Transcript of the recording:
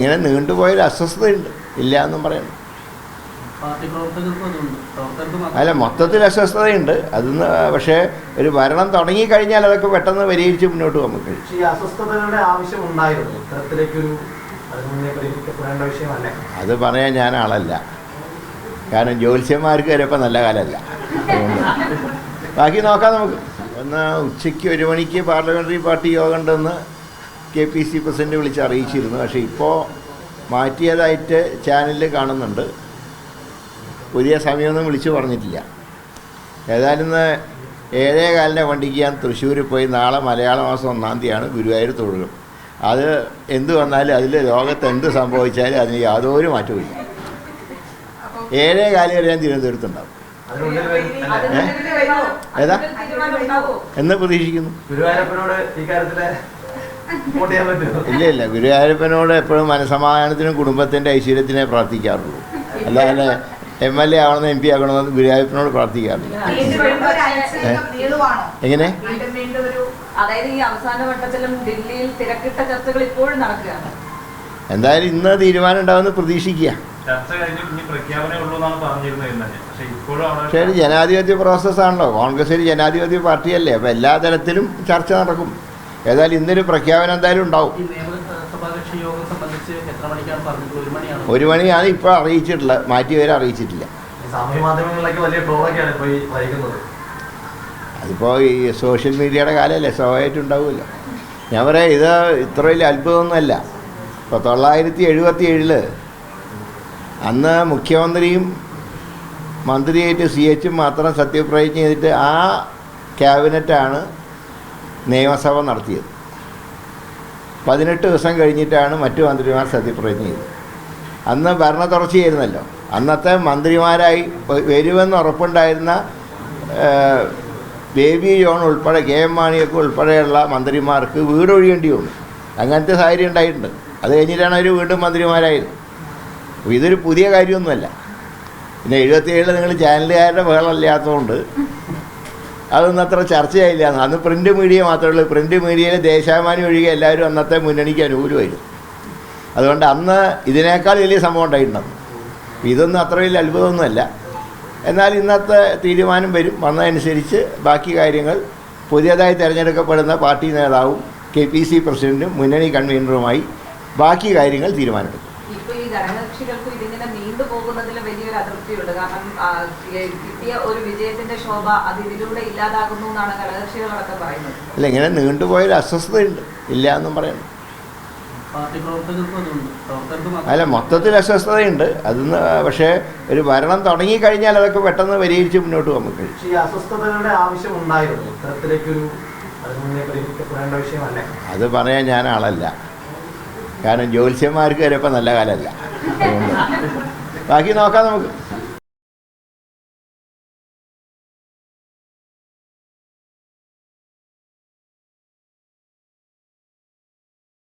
ഇങ്ങനെ നീണ്ടുപോയൊരു അസ്വസ്ഥതയുണ്ട്, ഇല്ല എന്നും പറയണം. അല്ല, മൊത്തത്തിൽ അസ്വസ്ഥതയുണ്ട് അതിന്ന്. പക്ഷേ ഒരു ഭരണം തുടങ്ങിക്കഴിഞ്ഞാൽ അതൊക്കെ പെട്ടെന്ന് പരിഹരിച്ച് മുന്നോട്ട് പോകാൻ കഴിയും. അത് പറയാൻ ഞാൻ ആളല്ല. കാരണം ജ്യോത്സ്യന്മാർക്ക് വരെ ഇപ്പം നല്ല കാലമല്ല. ബാക്കി നോക്കാം നമുക്ക്. ഒന്ന് ഉച്ചയ്ക്ക് 1 മണിക്ക് പാർലമെൻ്ററി പാർട്ടി യോഗം ഉണ്ടെന്ന് KPC പ്രസിഡന്റ് വിളിച്ച് അറിയിച്ചിരുന്നു. പക്ഷേ ഇപ്പോൾ മാറ്റിയതായിട്ട് ചാനലിൽ കാണുന്നുണ്ട്. പുതിയ സമയമൊന്നും വിളിച്ചു പറഞ്ഞിട്ടില്ല. ഏതായാലും 7:15 വണ്ടിക്ക് ഞാൻ തൃശ്ശൂർ പോയി. നാളെ മലയാള മാസം 1-ാം തീയതിയാണ് ഗുരുവായൂർ തൊഴുകൽ. അത് എന്ത് വന്നാലും അതിൽ ലോകത്ത് എന്ത് സംഭവിച്ചാലും അതിന് യാതൊരു മാറ്റവും. 7:15 വരെ ഞാൻ തിരുവനന്തപുരത്തുണ്ടാവും. ഏതാ എന്ന് പ്രതീക്ഷിക്കുന്നു. ഇല്ല, ഗുരുവായൂരപ്പനോട് എപ്പോഴും മനസമാധാനത്തിനും കുടുംബത്തിൻ്റെ ഐശ്വര്യത്തിനെ പ്രാർത്ഥിക്കാറുള്ളൂ. അല്ലാതെ MLA ആവണമെന്ന് MP ആകണമെന്ന് ഗുരുവായൂരപ്പനോട് പ്രാർത്ഥിക്കാറില്ല. എങ്ങനെ? എന്തായാലും ഇന്ന് തീരുമാനം ഉണ്ടാവുമെന്ന് പ്രതീക്ഷിക്കുക. പക്ഷേ ഒരു ജനാധിപത്യ പ്രോസസ്സാണല്ലോ. കോൺഗ്രസ് ഒരു ജനാധിപത്യ പാർട്ടിയല്ലേ. അപ്പോൾ എല്ലാ തരത്തിലും ചർച്ച നടക്കും. ഏതായാലും ഇന്നൊരു പ്രഖ്യാപനം എന്തായാലും ഉണ്ടാവും. 1 മണിയാണ് ഇപ്പോൾ അറിയിച്ചിട്ടുള്ളത്. മാറ്റിയവരെ അറിയിച്ചിട്ടില്ല. അതിപ്പോൾ ഈ സോഷ്യൽ മീഡിയയുടെ കാലമല്ലേ, സ്വാഭാവികമായിട്ടുണ്ടാവുമല്ലോ. ഞാൻ പറയാം, ഇത് ഇത്ര വലിയ അത്ഭുതമൊന്നുമല്ല. ഇപ്പോൾ 1977 അന്ന് മുഖ്യമന്ത്രിയും മന്ത്രിയായിട്ട് CH മാത്രം സത്യപ്രതിജ്ഞ ചെയ്തിട്ട് ആ ക്യാബിനറ്റാണ് നിയമസഭ നടത്തിയത്. 18 ദിവസം കഴിഞ്ഞിട്ടാണ് മറ്റു മന്ത്രിമാർ സത്യപ്രതിജ്ഞ ചെയ്തത്. അന്ന് ഭരണ തുടർച്ചയായിരുന്നല്ലോ. അന്നത്തെ മന്ത്രിമാരായി വരുമെന്ന് ഉറപ്പുണ്ടായിരുന്ന ബേബി ജോൺ ഉൾപ്പെടെ KM മാണിയൊക്കെ ഉൾപ്പെടെയുള്ള മന്ത്രിമാർക്ക് വീടൊഴിയേണ്ടി വന്നു. അങ്ങനത്തെ സാഹചര്യം ഉണ്ടായിട്ടുണ്ട്. അത് കഴിഞ്ഞിട്ടാണ് അവർ വീണ്ടും മന്ത്രിമാരായത്. അപ്പോൾ ഇതൊരു പുതിയ കാര്യമൊന്നുമല്ല. പിന്നെ 77 നിങ്ങൾ ചാനലുകാരുടെ ബഹളമില്ലാത്തതുകൊണ്ട് അതൊന്നും അത്ര ചർച്ചയായില്ല. അന്ന് പ്രിൻ്റ് മീഡിയ മാത്രമേ ഉള്ളൂ. പ്രിൻ്റ് മീഡിയയിൽ ദേശാഭിമാനി ഒഴികെ എല്ലാവരും അന്നത്തെ മുന്നണിക്ക് അനുകൂലമായിരുന്നു. അതുകൊണ്ട് അന്ന് ഇതിനേക്കാൾ വലിയ സംഭവം ഉണ്ടായിട്ടുണ്ടാകും. ഇതൊന്നും അത്ര വലിയ അത്ഭുതമൊന്നുമല്ല. എന്നാൽ ഇന്നത്തെ തീരുമാനം വരും. വന്നതനുസരിച്ച് ബാക്കി കാര്യങ്ങൾ പുതിയതായി തിരഞ്ഞെടുക്കപ്പെടുന്ന പാർട്ടി നേതാവും KPC പ്രസിഡൻറ്റും മുന്നണി കൺവീനറുമായി ബാക്കി കാര്യങ്ങൾ തീരുമാനമെടുക്കും. ഇപ്പോൾ ഈ ഘടകകക്ഷികൾക്ക് ഇതിങ്ങനെ നീണ്ടുപോകുന്നതിൽ വലിയൊരു അതൃപ്തിയുണ്ട്. കാരണം കിട്ടിയ ഒരു വിജയത്തിന്റെ ശോഭ അത് ഇതിലൂടെ ഇല്ലാതാകുന്നു എന്നാണ് ഘടകകക്ഷികളൊക്കെ പറയുന്നത്. അല്ല, ഇങ്ങനെ നീണ്ടുപോയൊരു അസ്വസ്ഥതയുണ്ട്, ഇല്ല എന്നും പറയണം. അല്ല, മൊത്തത്തിൽ അസ്വസ്ഥതയുണ്ട് അതിന്ന്. പക്ഷേ ഒരു ഭരണം തുടങ്ങിക്കഴിഞ്ഞാൽ അതൊക്കെ പെട്ടെന്ന് പരിഹരിച്ച് മുന്നോട്ട് പോകാൻ കഴിയും. അത് പറയാൻ ഞാൻ ആളല്ല. കാരണം ജ്യോത്സ്യന്മാർക്ക് വരെ ഇപ്പം നല്ല കാലമല്ല. ബാക്കി നോക്കാം നമുക്ക്.